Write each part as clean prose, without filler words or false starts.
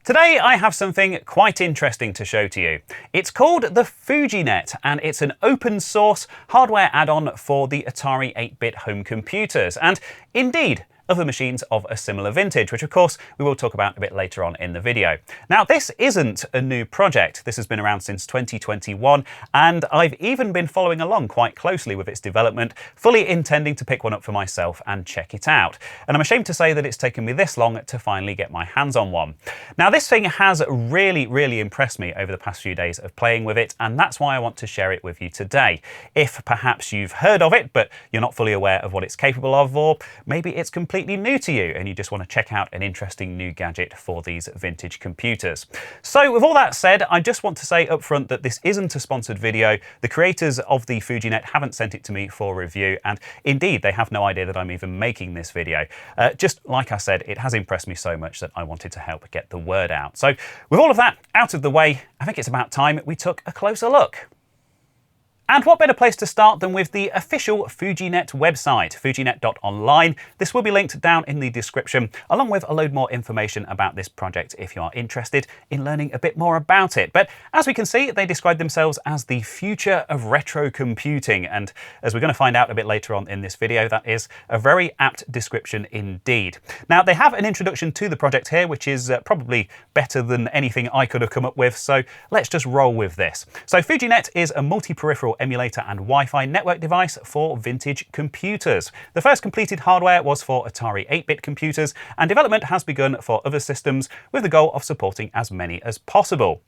Today I have something quite interesting to show to you. It's called the FujiNet and it's an open source hardware add-on for the Atari 8-bit home computers and indeed other machines of a similar vintage, which of course we will talk about a bit later on in the video. Now this isn't a new project. This has been around since 2021 and I've even been following along quite closely with its development, fully intending to pick one up for myself and check it out. And I'm ashamed to say that it's taken me this long to finally get my hands on one. Now this thing has really impressed me over the past few days of playing with it, and that's why I want to share it with you today. If perhaps you've heard of it but you're not fully aware of what it's capable of, or maybe it's completely new to you and you just want to check out an interesting new gadget for these vintage computers. So with all that said, I just want to say up front that this isn't a sponsored video. The creators of the FujiNet haven't sent it to me for review, and indeed they have no idea that I'm even making this video. Just like I said, it has impressed me so much that I wanted to help get the word out. So with all of that out of the way, I think it's about time we took a closer look. And what better place to start than with the official FujiNet website, fujinet.online. This will be linked down in the description, along with a load more information about this project if you are interested in learning a bit more about it. But as we can see, they describe themselves as the future of retro computing. And as we're going to find out a bit later on in this video, that is a very apt description indeed. Now, they have an introduction to the project here, which is probably better than anything I could have come up with. So let's just roll with this. So FujiNet is a multi-peripheral emulator and Wi-Fi network device for vintage computers. The first completed hardware was for Atari 8-bit computers, and development has begun for other systems with the goal of supporting as many as possible.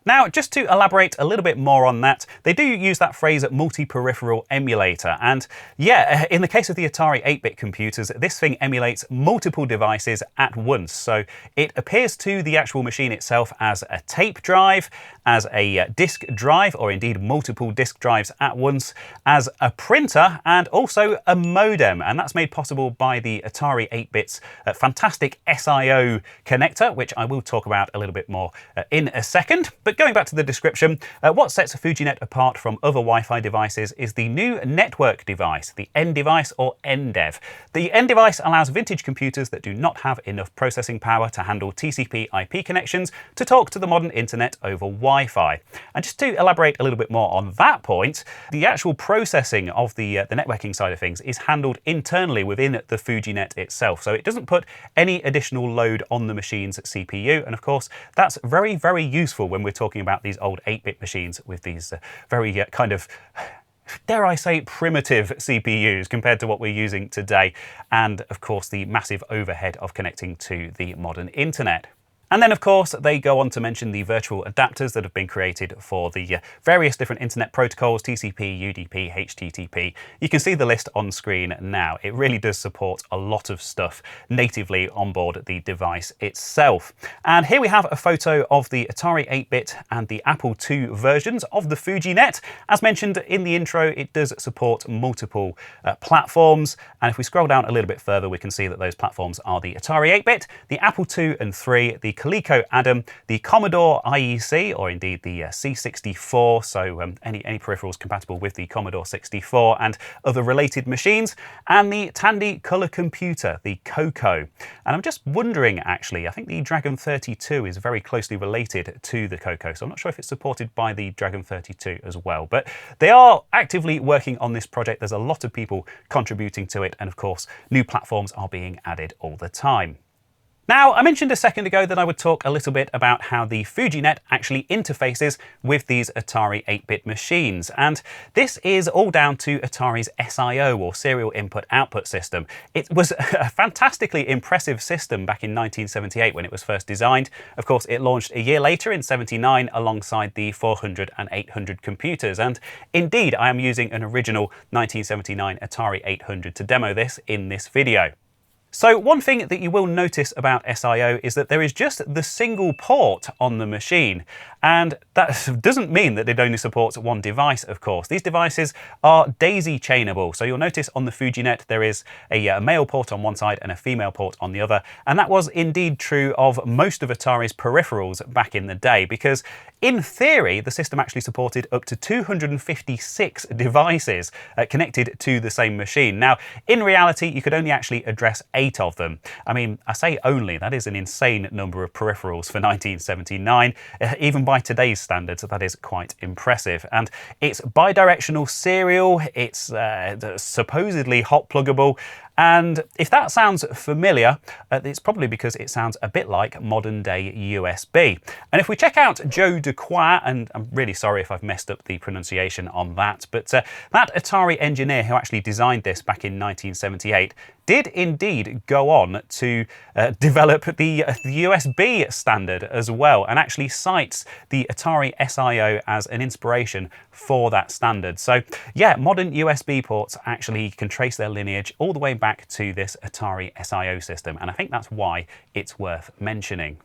Now, just to elaborate a little bit more on that, they do use that phrase multi-peripheral emulator. And yeah, in the case of the Atari 8-bit computers, this thing emulates multiple devices at once. So it appears to the actual machine itself as a tape drive, as a disk drive, or indeed multiple disk drives at once, as a printer, and also a modem. And that's made possible by the Atari 8-bit's fantastic SIO connector, which I will talk about a little bit more in a second. But going back to the description, what sets FujiNet apart from other Wi-Fi devices is the new network device, the End device or Endzs. The End device allows vintage computers that do not have enough processing power to handle TCP/IP connections to talk to the modern internet over Wi-Fi. And just to elaborate a little bit more on that point, the actual processing of the networking side of things is handled internally within the FujiNet itself. So it doesn't put any additional load on the machine's CPU. And of course, that's very useful when we're talking about these old 8-bit machines with these very kind of, dare I say, primitive CPUs compared to what we're using today. And of course, the massive overhead of connecting to the modern internet. And then, of course, they go on to mention the virtual adapters that have been created for the various different internet protocols, TCP, UDP, HTTP. You can see the list on screen now. It really does support a lot of stuff natively on board the device itself. And here we have a photo of the Atari 8-bit and the Apple II versions of the FujiNet. As mentioned in the intro, it does support multiple platforms. And if we scroll down a little bit further, we can see that those platforms are the Atari 8-bit, the Apple II and III, the Kurbeco Atom, the Commodore IEC, or indeed the C64, so any peripherals compatible with the Commodore 64 and other related machines, and the Tandy Color Computer, the Coco. And I'm just wondering, actually, I think the Dragon 32 is very closely related to the Coco, so I'm not sure if it's supported by the Dragon 32 as well. But they are actively working on this project. There's a lot of people contributing to it, and of course, new platforms are being added all the time. Now, I mentioned a second ago that I would talk a little bit about how the FujiNet actually interfaces with these Atari 8-bit machines. And this is all down to Atari's SIO, or Serial Input Output system. It was a fantastically impressive system back in 1978 when it was first designed. Of course, it launched a year later in '79 alongside the 400 and 800 computers. And indeed, I am using an original 1979 Atari 800 to demo this in this video. So one thing that you will notice about SIO is that there is just the single port on the machine. And that doesn't mean that it only supports one device, of course. These devices are daisy chainable. So you'll notice on the FujiNet there is a male port on one side and a female port on the other. And that was indeed true of most of Atari's peripherals back in the day, because in theory, the system actually supported up to 256 devices connected to the same machine. Now, in reality, you could only actually address 8 of them. I mean, I say only, that is an insane number of peripherals for 1979. Even by today's standards, that is quite impressive. And it's bidirectional serial, it's supposedly hot pluggable, and if that sounds familiar, it's probably because it sounds a bit like modern day USB. And if we check out Joe Duquois, and I'm really sorry if I've messed up the pronunciation on that, but that Atari engineer who actually designed this back in 1978 did indeed go on to develop the USB standard as well, and actually cites the Atari SIO as an inspiration for that standard. So yeah, modern USB ports actually can trace their lineage all the way back to this Atari SIO system, and I think that's why it's worth mentioning.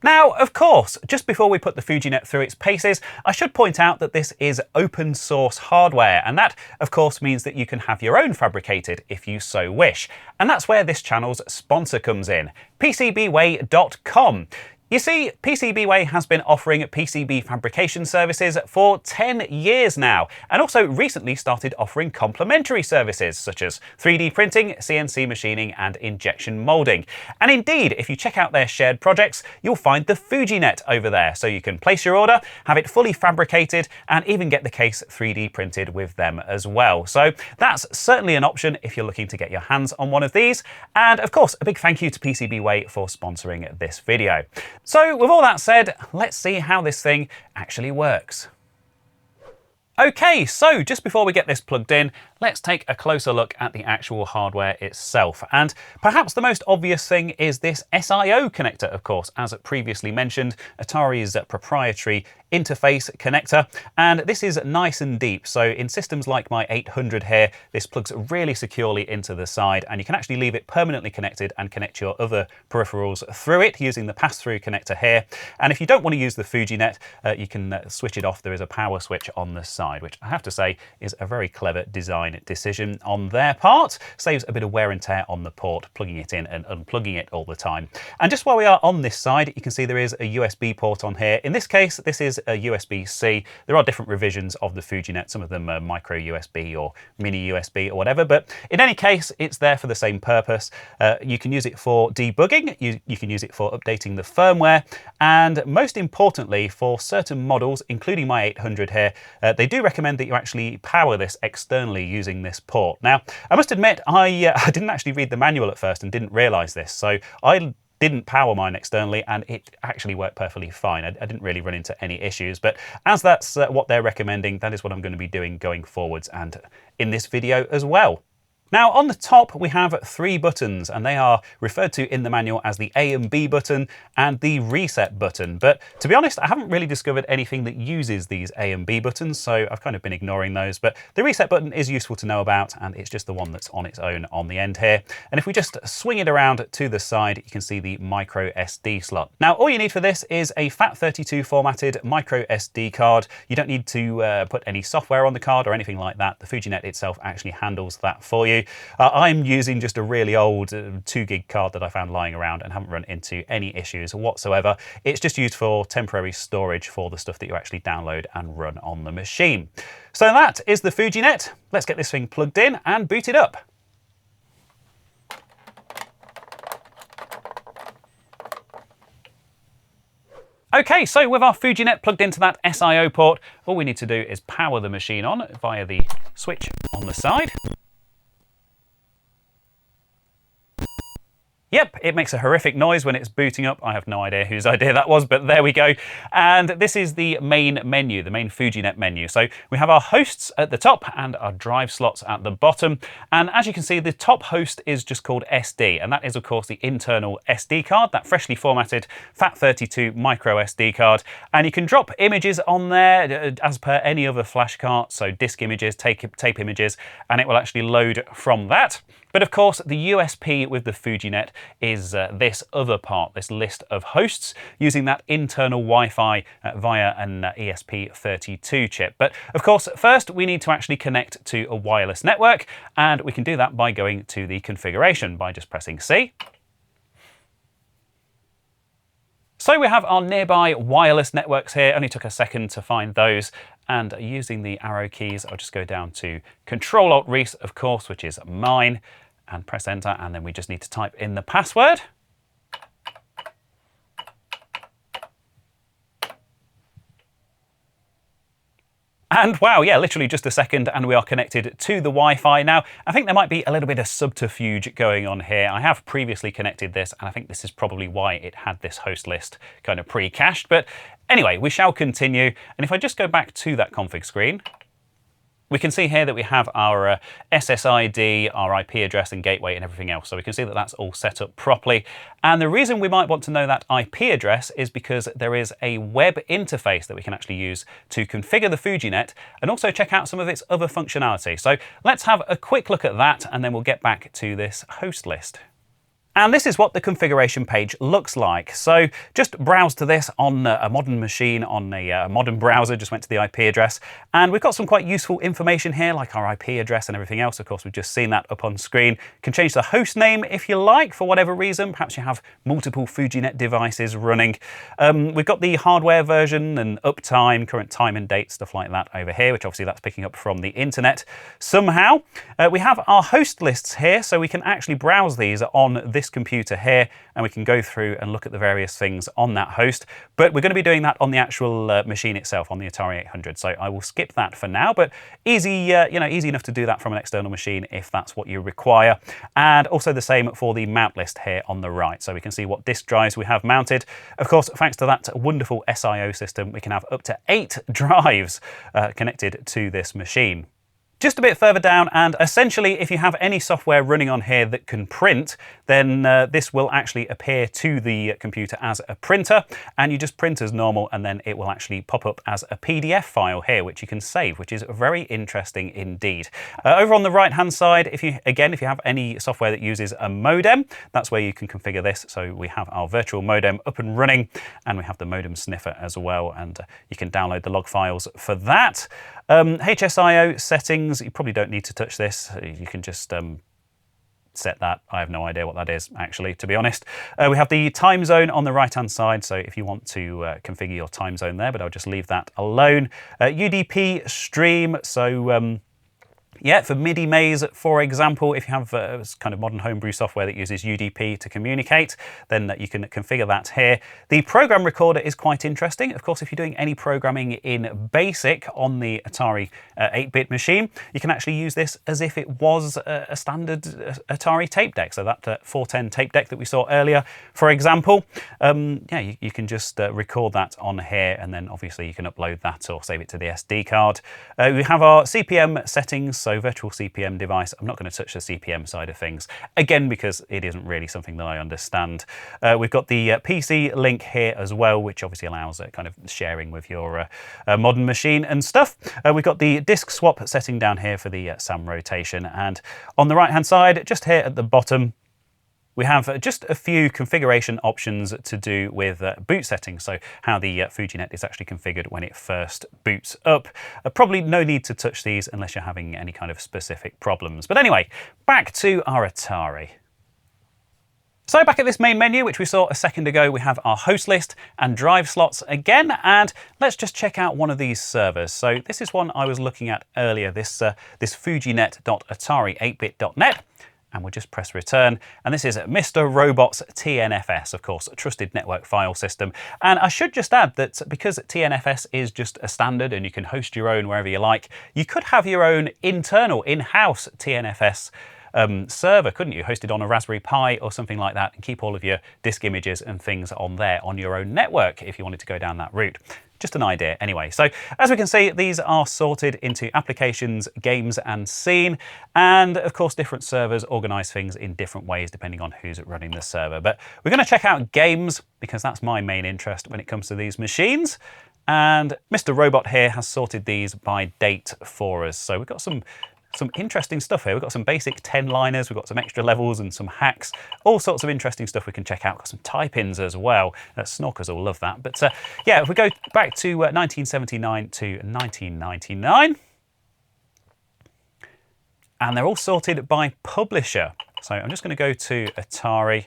Now, of course, just before we put the FujiNet through its paces, I should point out that this is open source hardware, and that, of course, means that you can have your own fabricated if you so wish. And that's where this channel's sponsor comes in, PCBWay.com. You see, PCBWay has been offering PCB fabrication services for 10 years now, and also recently started offering complementary services such as 3D printing, CNC machining, and injection molding. And indeed, if you check out their shared projects, you'll find the FujiNet over there, so you can place your order, have it fully fabricated, and even get the case 3D printed with them as well. So that's certainly an option if you're looking to get your hands on one of these. And of course, a big thank you to PCBWay for sponsoring this video. So with all that said, let's see how this thing actually works. Okay, so just before we get this plugged in, let's take a closer look at the actual hardware itself. And perhaps the most obvious thing is this SIO connector, of course, as previously mentioned, Atari's proprietary interface connector. And this is nice and deep. So in systems like my 800 here, this plugs really securely into the side, and you can actually leave it permanently connected and connect your other peripherals through it using the pass-through connector here. And if you don't want to use the FujiNet, you can switch it off. There is a power switch on the side, which I have to say is a very clever design decision on their part. Saves a bit of wear and tear on the port, plugging it in and unplugging it all the time. And just while we are on this side, you can see there is a USB port on here. In this case, this is a USB-C. There are different revisions of the FujiNet. Some of them are micro USB or mini USB or whatever, but in any case, it's there for the same purpose. You can use it for debugging, you can use it for updating the firmware, and most importantly, for certain models, including my 800 here, they do recommend that you actually power this externally using this port. Now, I must admit, I didn't actually read the manual at first and didn't realize this, so I didn't power mine externally, and it actually worked perfectly fine. I didn't really run into any issues, but as that's what they're recommending, that is what I'm going to be doing going forwards and in this video as well. Now on the top we have 3 buttons, and they are referred to in the manual as the A and B button and the reset button. But to be honest, I haven't really discovered anything that uses these A and B buttons, so I've kind of been ignoring those. But the reset button is useful to know about, and it's just the one that's on its own on the end here. And if we just swing it around to the side, you can see the micro SD slot. Now all you need for this is a FAT32 formatted micro SD card. You don't need to put any software on the card or anything like that. The FujiNet itself actually handles that for you. I'm using just a really old 2 gig card that I found lying around and haven't run into any issues whatsoever. It's just used for temporary storage for the stuff that you actually download and run on the machine. So that is the FujiNet. Let's get this thing plugged in and booted up. Okay, so with our FujiNet plugged into that SIO port, all we need to do is power the machine on via the switch on the side. Yep, it makes a horrific noise when it's booting up. I have no idea whose idea that was, but there we go. And this is the main menu, the main FujiNet menu. So we have our hosts at the top and our drive slots at the bottom. And as you can see, the top host is just called SD, and that is of course the internal SD card, that freshly formatted FAT32 micro SD card. And you can drop images on there as per any other flash card, so disk images, tape images, and it will actually load from that. But of course, the USP with the FujiNet is this other part, this list of hosts, using that internal Wi-Fi via an ESP32 chip. But of course, first we need to actually connect to a wireless network, and we can do that by going to the configuration by just pressing C. So we have our nearby wireless networks here. Only took a second to find those. And using the arrow keys, I'll just go down to ctrl-alt-rees, of course, which is mine, and press enter. And then we just need to type in the password. And wow, yeah, literally just a second and we are connected to the Wi-Fi. Now, I think there might be a little bit of subterfuge going on here. I have previously connected this and I think this is probably why it had this host list kind of pre-cached. But anyway, we shall continue. And if I just go back to that config screen, we can see here that we have our SSID, our IP address and gateway and everything else. So we can see that that's all set up properly. And the reason we might want to know that IP address is because there is a web interface that we can actually use to configure the FujiNet and also check out some of its other functionality. So let's have a quick look at that and then we'll get back to this host list. And this is what the configuration page looks like. So just browse to this on a modern machine, on a modern browser, just went to the IP address. And we've got some quite useful information here, like our IP address and everything else. Of course, we've just seen that up on screen. You can change the host name if you like, for whatever reason. Perhaps you have multiple FujiNet devices running. We've got the hardware version and uptime, current time and date, stuff like that over here, which obviously that's picking up from the internet somehow. We have our host lists here, so we can actually browse these on this computer here and we can go through and look at the various things on that host, but we're going to be doing that on the actual machine itself, on the Atari 800. So I will skip that for now, but easy enough to do that from an external machine if that's what you require. And also the same for the mount list here on the right, so we can see what disk drives we have mounted. Of course, thanks to that wonderful SIO system, we can have up to 8 drives connected to this machine. Just a bit further down, and essentially if you have any software running on here that can print, then this will actually appear to the computer as a printer, and you just print as normal and then it will actually pop up as a PDF file here which you can save, which is very interesting indeed. Over on the right hand side, if you have any software that uses a modem, that's where you can configure this. So we have our virtual modem up and running and we have the modem sniffer as well, and you can download the log files for that. HSIO settings, you probably don't need to touch this. You can just set that. I have no idea what that is, actually, to be honest. We have the time zone on the right-hand side, so if you want to configure your time zone there, but I'll just leave that alone. UDP stream, so yeah, for MIDI maze, for example, if you have kind of modern homebrew software that uses UDP to communicate, then you can configure that here. The program recorder is quite interesting. Of course, if you're doing any programming in BASIC on the Atari 8-bit machine, you can actually use this as if it was a standard Atari tape deck. So that 410 tape deck that we saw earlier, for example, yeah, you can just record that on here, and then obviously you can upload that or save it to the SD card. We have our CPM settings. So virtual CPM device, I'm not going to touch the CPM side of things, again, because it isn't really something that I understand. We've got the PC link here as well, which obviously allows kind of sharing with your modern machine and stuff. We've got the disk swap setting down here for the SAM rotation. And on the right hand side, just here at the bottom, we have just a few configuration options to do with boot settings, so how the FujiNet is actually configured when it first boots up. Probably no need to touch these unless you're having any kind of specific problems. But anyway, back to our Atari. So back at this main menu, which we saw a second ago, we have our host list and drive slots again, and let's just check out one of these servers. So this is one I was looking at earlier, this FujiNet.atari8bit.net. And we'll just press return. And this is Mr. Robot's TNFS, of course, a trusted network file system. And I should just add that because TNFS is just a standard and you can host your own wherever you like, you could have your own internal in-house TNFS server, couldn't you? Hosted on a Raspberry Pi or something like that, and keep all of your disk images and things on there on your own network if you wanted to go down that route. Just an idea anyway. So as we can see, these are sorted into applications, games and scene. And of course, different servers organize things in different ways depending on who's running the server. But we're going to check out games because that's my main interest when it comes to these machines. And Mr. Robot here has sorted these by date for us. So we've got some interesting stuff here. We've got some basic 10-liners, we've got some extra levels and some hacks, all sorts of interesting stuff we can check out. Got some type-ins as well. Snorkers will love that. But yeah, if we go back to 1979 to 1999, and they're all sorted by publisher. So I'm just going to go to Atari.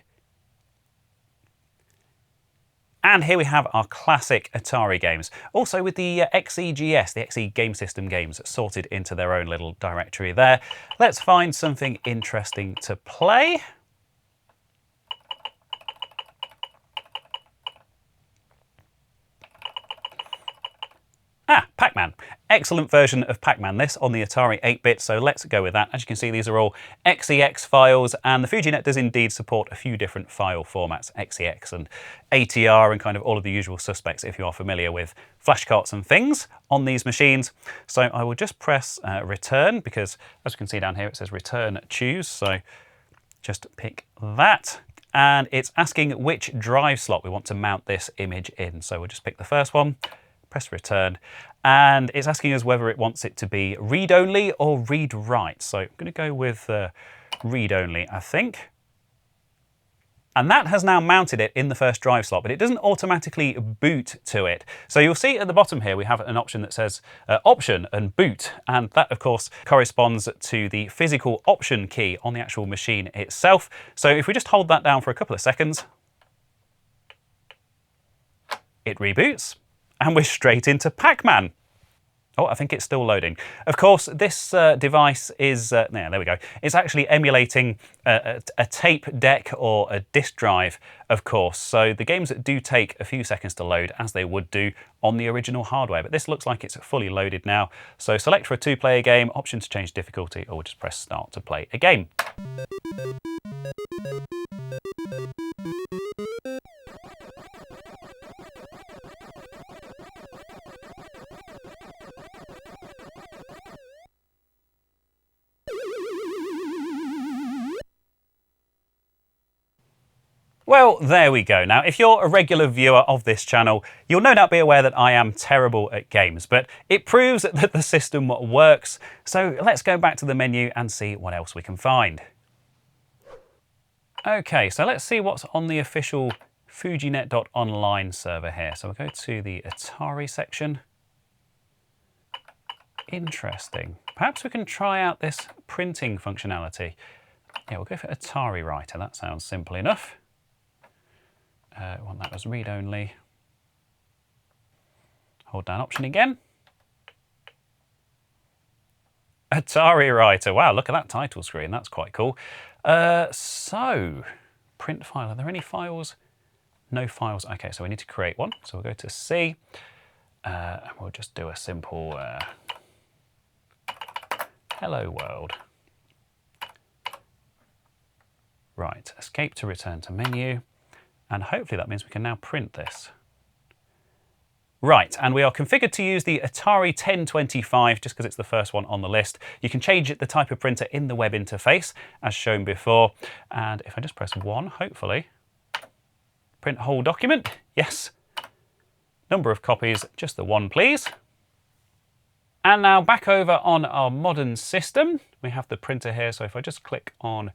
And here we have our classic Atari games. Also with the XEGS, the XE Game System games, sorted into their own little directory there. Let's find something interesting to play. Ah, Pac-Man. Excellent version of Pac-Man this on the Atari 8-bit, so let's go with that. As you can see, these are all XEX files, and the FujiNet does indeed support a few different file formats, XEX and ATR and kind of all of the usual suspects if you are familiar with flashcards and things on these machines. So I will just press return, because as you can see down here it says return choose, so just pick that. And it's asking which drive slot we want to mount this image in. So we'll just pick the first one, press return, and it's asking us whether it wants it to be read-only or read-write. So I'm going to go with read-only, I think. And that has now mounted it in the first drive slot, but it doesn't automatically boot to it. So you'll see at the bottom here we have an option that says option and boot, and that of course corresponds to the physical option key on the actual machine itself. So if we just hold that down for a couple of seconds, it reboots. And we're straight into Pac-Man. Oh, I think it's still loading. Of course, this device is, there we go. It's actually emulating a tape deck or a disk drive, of course. So the games do take a few seconds to load, as they would do on the original hardware. But this looks like it's fully loaded now. So select for a 2-player game, option to change difficulty, or just press start to play a game. Well, there we go. Now, if you're a regular viewer of this channel, you'll no doubt be aware that I am terrible at games, but it proves that the system works. So let's go back to the menu and see what else we can find. Okay, so let's see what's on the official FujiNet.online server here. So we'll go to the Atari section. Interesting. Perhaps we can try out this printing functionality. Yeah, we'll go for Atari Writer. That sounds simple enough. Want that as read-only. Hold down option again. Atari Writer. Wow, look at that title screen. That's quite cool. So, print file. Are there any files? No files. Okay, so we need to create one. So we'll go to C. And we'll just do a simple hello world. Right, escape to return to menu. And hopefully that means we can now print this. Right, and we are configured to use the Atari 1025 just because it's the first one on the list. You can change the type of printer in the web interface as shown before. And if I just press 1, hopefully, print whole document, yes. Number of copies, just the 1 please. And now back over on our modern system, we have the printer here. So if I just click on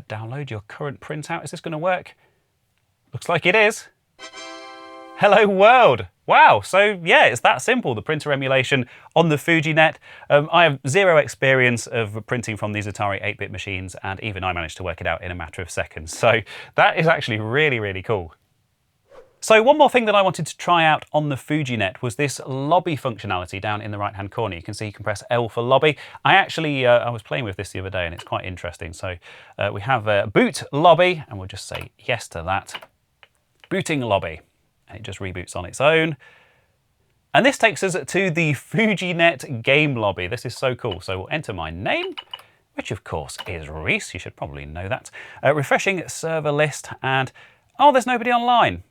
download your current printout, is this going to work? Looks like it is. Hello world. Wow, so yeah, it's that simple, the printer emulation on the FujiNet. I have zero experience of printing from these Atari 8-bit machines, and even I managed to work it out in a matter of seconds. So that is actually really, really cool. So one more thing that I wanted to try out on the FujiNet was this lobby functionality down in the right-hand corner. You can see you can press L for lobby. I was playing with this the other day and it's quite interesting. So we have a boot lobby, and we'll just say yes to that. Booting lobby. And it just reboots on its own. And this takes us to the FujiNet game lobby. This is so cool. So we'll enter my name, which of course is Reese. You should probably know that. Refreshing server list, and oh, there's nobody online.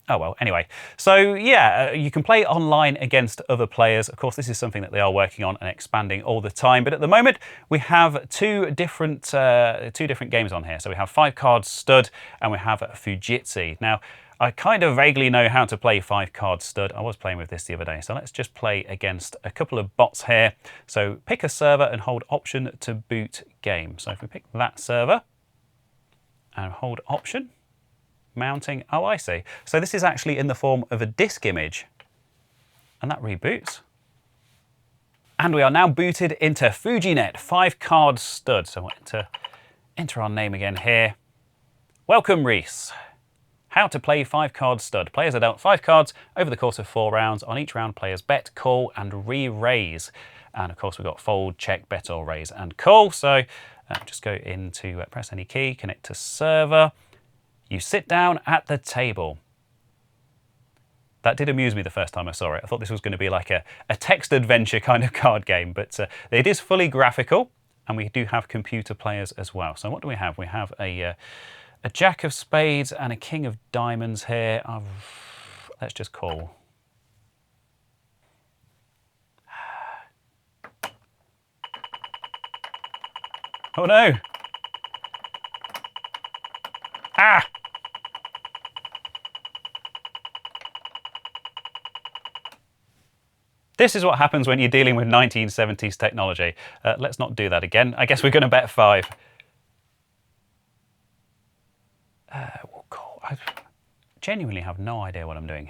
Oh well, anyway. So yeah, you can play online against other players. Of course, this is something that they are working on and expanding all the time. But at the moment, we have two different games on here. So we have 5-card stud and we have Fujitsu. Now, I kind of vaguely know how to play 5-card stud. I was playing with this the other day. So let's just play against a couple of bots here. So pick a server and hold option to boot game. So if we pick that server and hold option, mounting, oh I see. So this is actually in the form of a disk image, and that reboots. And we are now booted into FujiNet 5-card stud. So we'll enter our name again here. Welcome, Reese. How to play 5-card stud. Players are dealt 5 cards over the course of 4 rounds. On each round, players bet, call, and re-raise. And of course, we've got fold, check, bet, or raise, and call. So just go into press any key, connect to server. You sit down at the table. That did amuse me the first time I saw it. I thought this was going to be like a text adventure kind of card game, but it is fully graphical, and we do have computer players as well. So what do we have? We have a jack of spades and a king of diamonds here. Let's just call. Oh no! Ah! This is what happens when you're dealing with 1970s technology. Let's not do that again. I guess we're going to bet 5. We'll call. I genuinely have no idea what I'm doing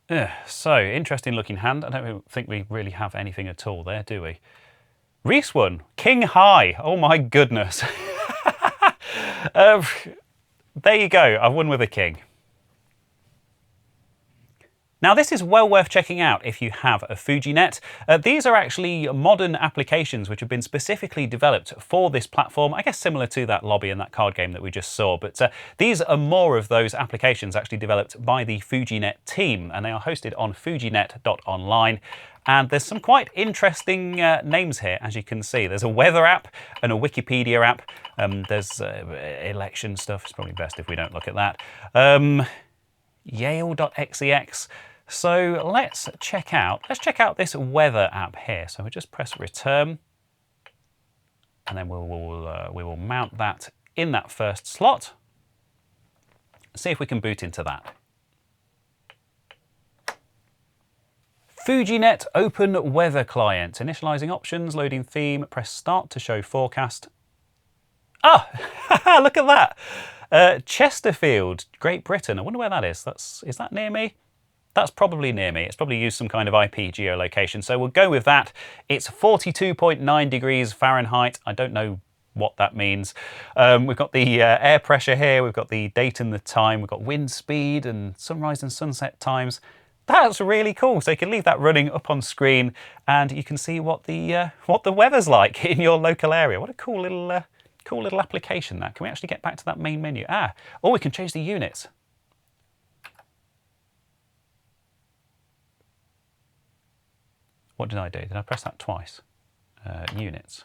here. So, interesting looking hand. I don't think we really have anything at all there, do we? Reese won. King high. Oh my goodness. There you go. I've won with a king. Now this is well worth checking out if you have a FujiNet. These are actually modern applications which have been specifically developed for this platform, I guess similar to that lobby and that card game that we just saw, but these are more of those applications actually developed by the FujiNet team, and they are hosted on fujinet.online. And there's some quite interesting names here, as you can see. There's a weather app and a Wikipedia app. There's election stuff. It's probably best if we don't look at that. Yale.xex. So let's check out this weather app here. So we just press return, and then we will mount that in that first slot. See if we can boot into that. FujiNet Open Weather Client. Initializing options, loading theme, press start to show forecast. Ah, look at that. Chesterfield, Great Britain. I wonder where that is. Is that near me? That's probably near me. It's probably used some kind of IP geolocation. So we'll go with that. It's 42.9 degrees Fahrenheit. I don't know what that means. We've got the air pressure here. We've got the date and the time. We've got wind speed and sunrise and sunset times. That's really cool. So you can leave that running up on screen, and you can see what the weather's like in your local area. What a cool little application that. Can we actually get back to that main menu? Oh, we can change the units. What did I do? Did I press that twice? Units.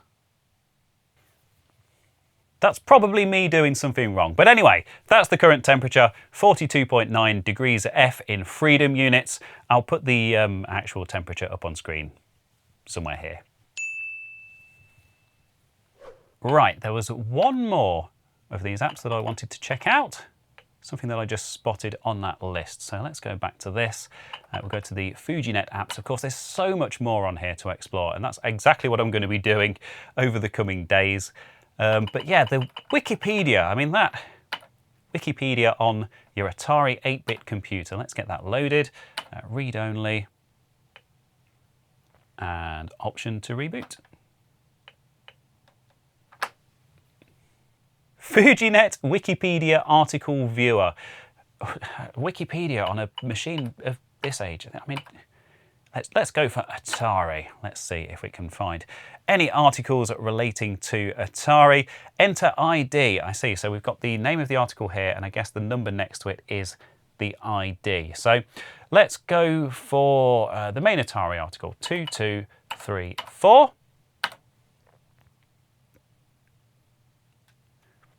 That's probably me doing something wrong. But anyway, that's the current temperature, 42.9 degrees F in freedom units. I'll put the actual temperature up on screen somewhere here. Right, there was one more of these apps that I wanted to check out, something that I just spotted on that list. So let's go back to this. We'll go to the FujiNet apps. Of course, there's so much more on here to explore, and that's exactly what I'm going to be doing over the coming days. But yeah, the Wikipedia, I mean that Wikipedia on your Atari 8-bit computer. Let's get that loaded. Read only, and option to reboot. FujiNet Wikipedia article viewer. Wikipedia on a machine of this age. I mean, let's go for Atari. Let's see if we can find any articles relating to Atari. Enter ID. I see. So we've got the name of the article here, and I guess the number next to it is the ID. So let's go for the main Atari article, 2234.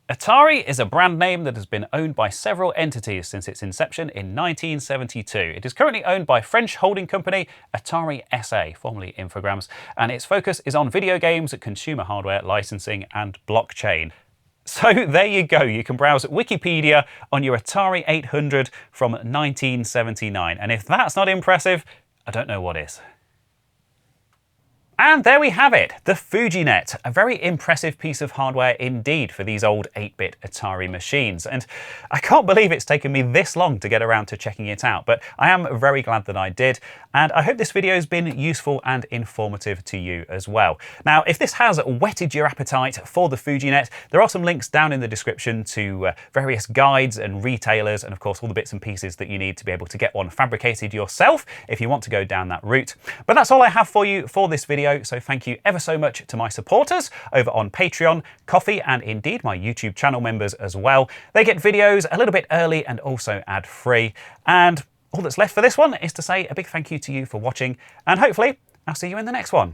Atari is a brand name that has been owned by several entities since its inception in 1972. It is currently owned by French holding company Atari SA, formerly Infogrames, and its focus is on video games, consumer hardware, licensing, and blockchain. So there you go, you can browse Wikipedia on your Atari 800 from 1979, and if that's not impressive, I don't know what is. And there we have it, the FujiNet, a very impressive piece of hardware indeed for these old 8-bit Atari machines. And I can't believe it's taken me this long to get around to checking it out, but I am very glad that I did. And I hope this video has been useful and informative to you as well. Now, if this has whetted your appetite for the FujiNet, there are some links down in the description to various guides and retailers, and of course all the bits and pieces that you need to be able to get one fabricated yourself if you want to go down that route. But that's all I have for you for this video. So thank you ever so much to my supporters over on Patreon, Ko-fi, and indeed my YouTube channel members as well. They get videos a little bit early and also ad-free. And all that's left for this one is to say a big thank you to you for watching, and hopefully I'll see you in the next one.